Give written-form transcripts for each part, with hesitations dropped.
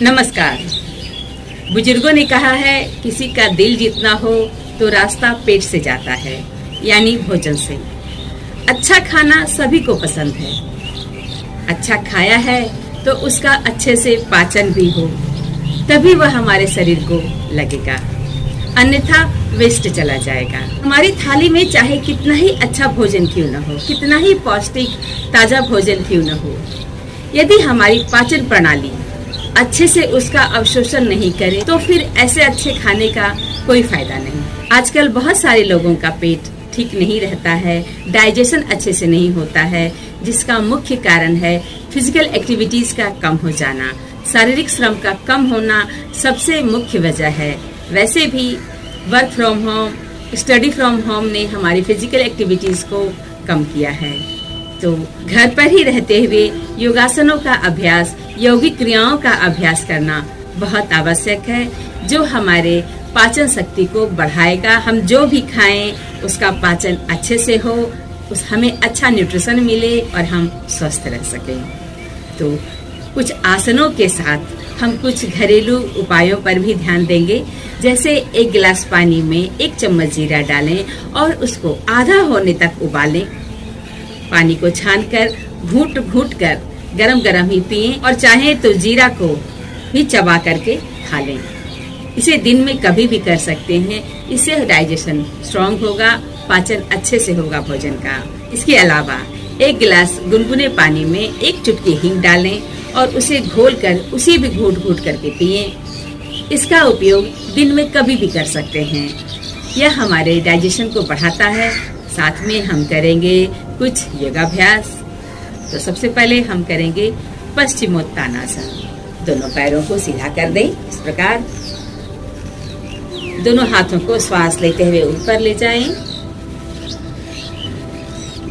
नमस्कार। बुजुर्गों ने कहा है किसी का दिल जितना हो तो रास्ता पेट से जाता है, यानी भोजन से। अच्छा खाना सभी को पसंद है। अच्छा खाया है तो उसका अच्छे से पाचन भी हो, तभी वह हमारे शरीर को लगेगा, अन्यथा वेस्ट चला जाएगा। हमारी थाली में चाहे कितना ही अच्छा भोजन क्यों न हो, कितना ही पौष्टिक ताजा भोजन क्यों न हो, यदि हमारी पाचन प्रणाली अच्छे से उसका अवशोषण नहीं करे तो फिर ऐसे अच्छे खाने का कोई फायदा नहीं। आजकल बहुत सारे लोगों का पेट ठीक नहीं रहता है, डाइजेशन अच्छे से नहीं होता है, जिसका मुख्य कारण है फिजिकल एक्टिविटीज का कम हो जाना। शारीरिक श्रम का कम होना सबसे मुख्य वजह है। वैसे भी work from home, study from home ने हमारी फिजिकल एक्टिविटीज को कम किया है, तो घर पर ही रहते हुए योगासनों का अभ्यास, यौगिक क्रियाओं का अभ्यास करना बहुत आवश्यक है, जो हमारे पाचन शक्ति को बढ़ाएगा। हम जो भी खाएं उसका पाचन अच्छे से हो, हमें अच्छा न्यूट्रिशन मिले और हम स्वस्थ रह सकें। तो कुछ आसनों के साथ हम कुछ घरेलू उपायों पर भी ध्यान देंगे। जैसे एक गिलास पानी में 1 चम्मच जीरा डालें और उसको आधा होने तक उबालें। पानी को छानकर घूट घूट कर गरम गरम ही पिएं, और चाहें तो जीरा को भी चबा करके खा लें। इसे दिन में कभी भी कर सकते हैं। इससे डाइजेशन स्ट्रांग होगा, पाचन अच्छे से होगा भोजन का। इसके अलावा 1 गिलास गुनगुने पानी में 1 चुटकी हींग डालें और उसे घोलकर उसे भी घूट घूट करके पिएं। इसका उपयोग दिन में कभी भी कर सकते हैं। यह हमारे डाइजेशन को बढ़ाता है। साथ में हम करेंगे कुछ योगाभ्यास। तो सबसे पहले हम करेंगे पश्चिमोत्तानासन। दोनों पैरों को सीधा कर दें इस प्रकार। दोनों हाथों को श्वास लेते हुए ऊपर ले जाएं।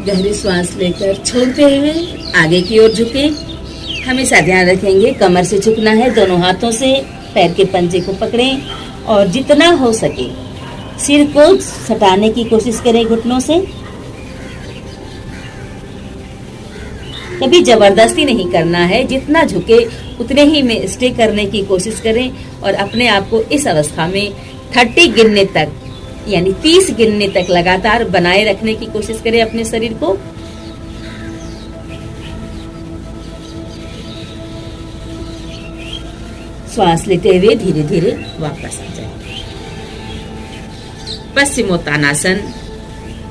गहरी श्वास लेकर छोड़ते हुए आगे की ओर झुकें। हमेशा ध्यान रखेंगे कमर से झुकना है। दोनों हाथों से पैर के पंजे को पकड़ें और जितना हो सके सिर को सटाने की कोशिश करें घुटनों से। कभी जबरदस्ती नहीं करना है, जितना झुके उतने ही में स्टे करने की कोशिश करें और अपने आप को इस अवस्था में 30 गिनने तक, यानी 30 गिनने तक लगातार बनाए रखने की कोशिश करें अपने शरीर को। श्वास लेते हुए धीरे धीरे वापस आ जाए। पश्चिमोत्तानासन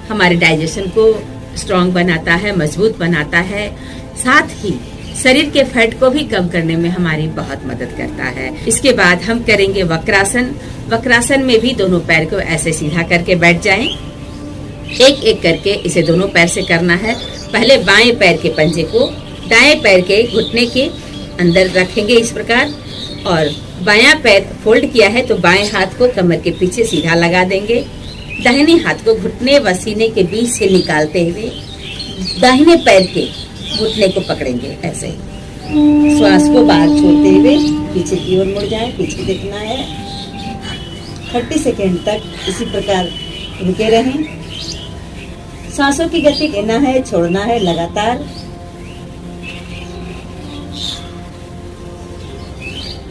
हमारे डाइजेशन को स्ट्रांग बनाता है, मजबूत बनाता है, साथ ही शरीर के फैट को भी कम करने में हमारी बहुत मदद करता है। इसके बाद हम करेंगे वक्रासन। वक्रासन में भी दोनों पैर को ऐसे सीधा करके बैठ जाएं। एक एक करके इसे दोनों पैर से करना है। पहले बाएं पैर के पंजे को दाएं पैर के घुटने के अंदर रखेंगे इस प्रकार, और बायां पैर फोल्ड किया है तो बाएं हाथ को कमर के पीछे सीधा लगा देंगे। दाहिने हाथ को घुटने व सीने के बीच से निकालते हुए दाहिने पैर के घुटने को पकड़ेंगे ऐसे। श्वास को बाहर छोड़ते हुए पीछे की ओर मुड़ जाएं। पीछे देखना है। 30 सेकेंड तक इसी प्रकार रुके रहें। सांसों की गति लेना है, छोड़ना है लगातार।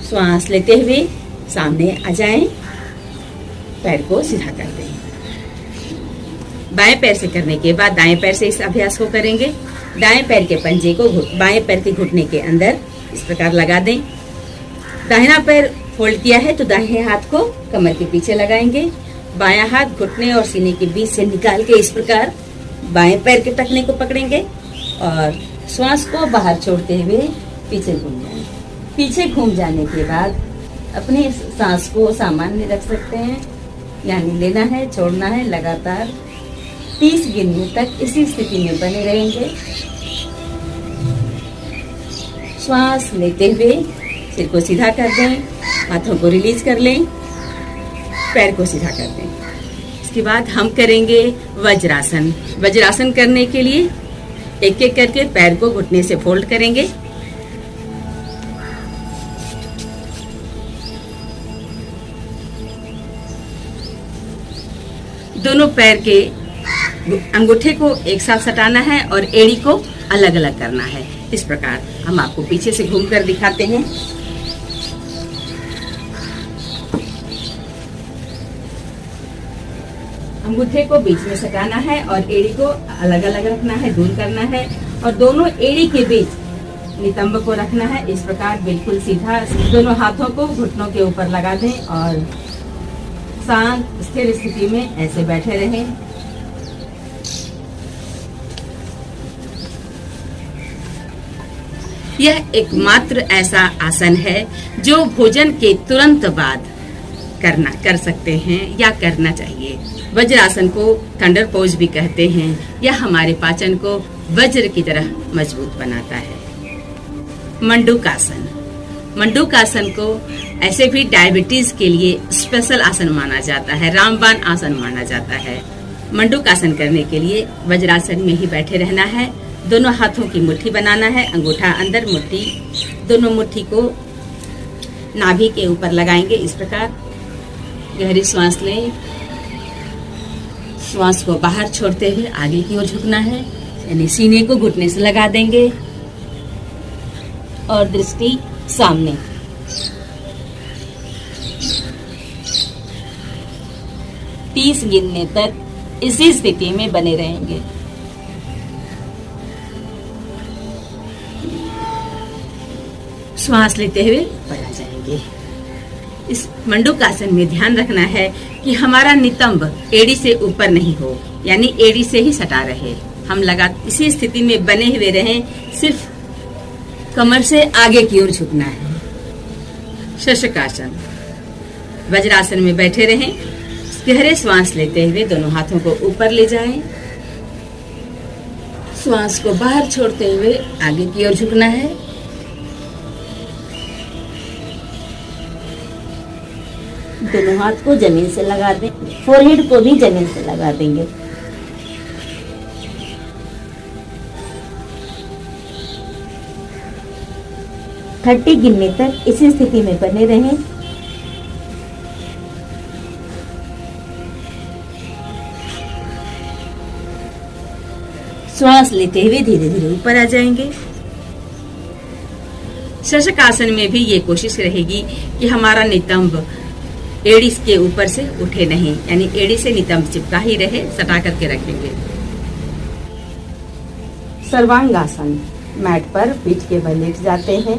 श्वास लेते हुए सामने आ जाएं। पैर को सीधा कर दें। बाएं पैर से करने के बाद दाएं पैर से इस अभ्यास को करेंगे। दाएं पैर के पंजे को बाएं पैर के घुटने के अंदर इस प्रकार लगा दें। दाहिना पैर फोल्ड किया है तो दाहिने हाथ को कमर के पीछे लगाएंगे। बायां हाथ घुटने और सीने के बीच से निकाल के इस प्रकार बाएं पैर के टखने को पकड़ेंगे और श्वास को बाहर छोड़ते हुए पीछे घूम जाएंगे। पीछे घूम जाने के बाद अपनी सांस को सामान्य रख सकते हैं, यानी लेना है, छोड़ना है लगातार। 30 गिनने तक इसी स्थिति में बने रहेंगे। श्वास लेते हुए सिर को सीधा कर दें, हाथों को रिलीज कर लें, पैर को सीधा कर दें। इसके बाद हम करेंगे वज्रासन। वज्रासन करने के लिए एक एक करके पैर को घुटने से फोल्ड करेंगे। दोनों पैर के अंगूठे को एक साथ सटाना है और एड़ी को अलग अलग करना है। इस प्रकार हम आपको पीछे से घूमकर दिखाते हैं। अंगूठे को बीच में सटाना है और एड़ी को अलग अलग रखना है, दूर करना है और दोनों एड़ी के बीच नितंब को रखना है। इस प्रकार बिल्कुल सीधा दोनों हाथों को घुटनों के ऊपर लगा दें और शांत स्थिर स्थिति में ऐसे बैठे रहें। यह एकमात्र ऐसा आसन है जो भोजन के तुरंत बाद कर सकते हैं या करना चाहिए। वज्रासन को थंडर पोज भी कहते हैं। यह हमारे पाचन को वज्र की तरह मजबूत बनाता है। मंडूकासन, मंडूकासन को ऐसे भी डायबिटीज के लिए स्पेशल आसन माना जाता है, रामबाण आसन माना जाता है। मंडूकासन करने के लिए वज्रासन में ही बैठे रहना है। दोनों हाथों की मुट्ठी बनाना है, अंगूठा अंदर, मुट्ठी, दोनों मुट्ठी को नाभि के ऊपर लगाएंगे। इस प्रकार गहरी सांस लें, श्वास को बाहर छोड़ते हुए आगे की ओर झुकना है, यानी सीने को घुटने से लगा देंगे और दृष्टि सामने। तीस गिनने तक इसी स्थिति में बने रहेंगे। श्वास लेते हुए ऊपर आ जाएंगे। इस मंडूकासन में ध्यान रखना है कि हमारा नितंब एड़ी से ऊपर नहीं हो, यानी एड़ी से ही सटा रहे। हम इसी स्थिति में बने हुए रहें, सिर्फ कमर से आगे की ओर झुकना है। शशकासन, वज्रासन में बैठे रहें, गहरे श्वास लेते हुए दोनों हाथों को ऊपर ले जाएं, श्वास को बाहर छोड़ते हुए आगे की ओर झुकना है। दोनों हाथ को जमीन से लगा दें, फोरहेड को भी जमीन से लगा देंगे। थर्टी गिनने तक इसी स्थिति में बने रहें। श्वास लेते हुए धीरे धीरे ऊपर आ जाएंगे। शशकासन में भी ये कोशिश रहेगी कि हमारा नितंब एड़ी के ऊपर से उठे नहीं, यानी एड़ी से नितंब चिपका ही रहे, सटा करके रखेंगे। सर्वांगासन, मैट पर पीठ के बल लेट जाते हैं,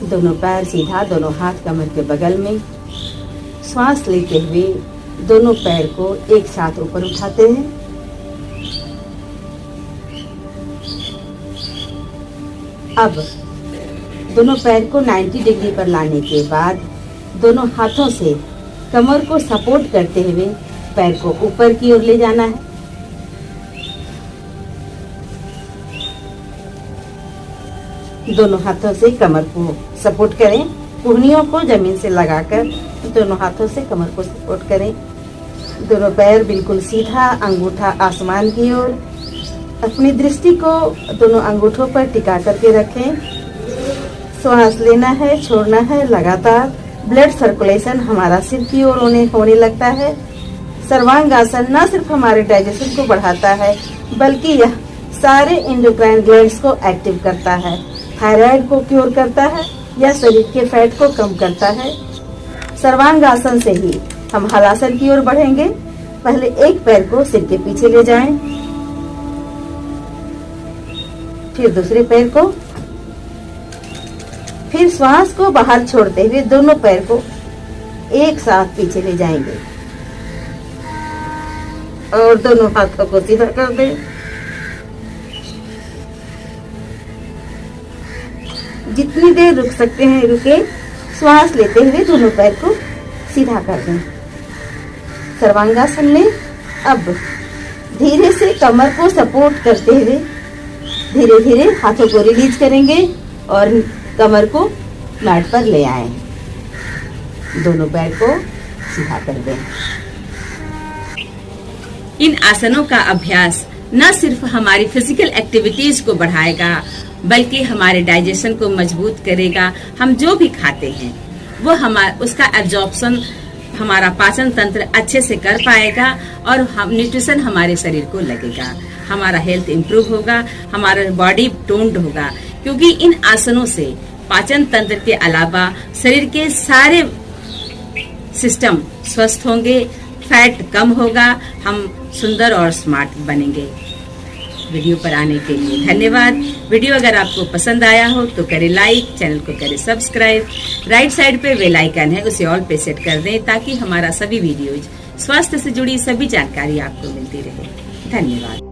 दोनों पैर सीधा, दोनों हाथ कमर के बगल में। श्वास लेते हुए दोनों पैर को एक साथ ऊपर उठाते हैं। अब दोनों पैर को 90 डिग्री पर लाने के बाद दोनों हाथों से कमर को सपोर्ट करते हुए पैर को ऊपर की ओर ले जाना है। दोनों हाथों से कमर को सपोर्ट करें, कुहनियों को जमीन से लगाकर दोनों हाथों से कमर को सपोर्ट करें। दोनों पैर बिल्कुल सीधा, अंगूठा आसमान की ओर। अपनी दृष्टि को दोनों अंगूठों पर टिका करके रखें। श्वास लेना है, छोड़ना है लगातार। ब्लड सर्कुलेशन हमारा सिर की ओर होने लगता है। सर्वांगासन न सिर्फ हमारे डाइजेशन को बढ़ाता है, बल्कि यह सारे एंडोक्राइन ग्लैंड्स को एक्टिव करता है, थायराइड को क्योर करता है, यह शरीर के फैट को कम करता है। सर्वांगासन से ही हम हलासन की ओर बढ़ेंगे। पहले एक पैर को सिर के पीछे ले जाएं, फिर दूसरे पैर को, फिर श्वास को बाहर छोड़ते हुए दोनों पैर को एक साथ पीछे ले जाएंगे और दोनों हाथों को सीधा कर दें। जितनी देर रुक सकते हैं रुके। श्वास लेते हुए दोनों पैर को सीधा कर दें। सर्वांगासन में अब धीरे से कमर को सपोर्ट करते हुए धीरे धीरे हाथों को रिलीज करेंगे और कमर को मैट पर ले आएं। दोनों पैर को सीधा कर दें। इन आसनों का अभ्यास न सिर्फ हमारी फिजिकल एक्टिविटीज को बढ़ाएगा, बल्कि हमारे डाइजेशन को मजबूत करेगा। हम जो भी खाते हैं वो उसका एब्जॉर्प्शन, हमारा पाचन तंत्र अच्छे से कर पाएगा और न्यूट्रिशन हमारे शरीर को लगेगा। हमारा हेल्थ इंप्रूव होगा, हमारा बॉडी टोन्ड होगा, क्योंकि इन आसनों से पाचन तंत्र के अलावा शरीर के सारे सिस्टम स्वस्थ होंगे। फैट कम होगा, हम सुंदर और स्मार्ट बनेंगे। वीडियो पर आने के लिए धन्यवाद। वीडियो अगर आपको पसंद आया हो तो करें लाइक, चैनल को करें सब्सक्राइब। राइट साइड पे बेल आइकन है, उसे ऑल पे सेट कर दें ताकि हमारा सभी वीडियोज, स्वास्थ्य से जुड़ी सभी जानकारी आपको मिलती रहे। धन्यवाद।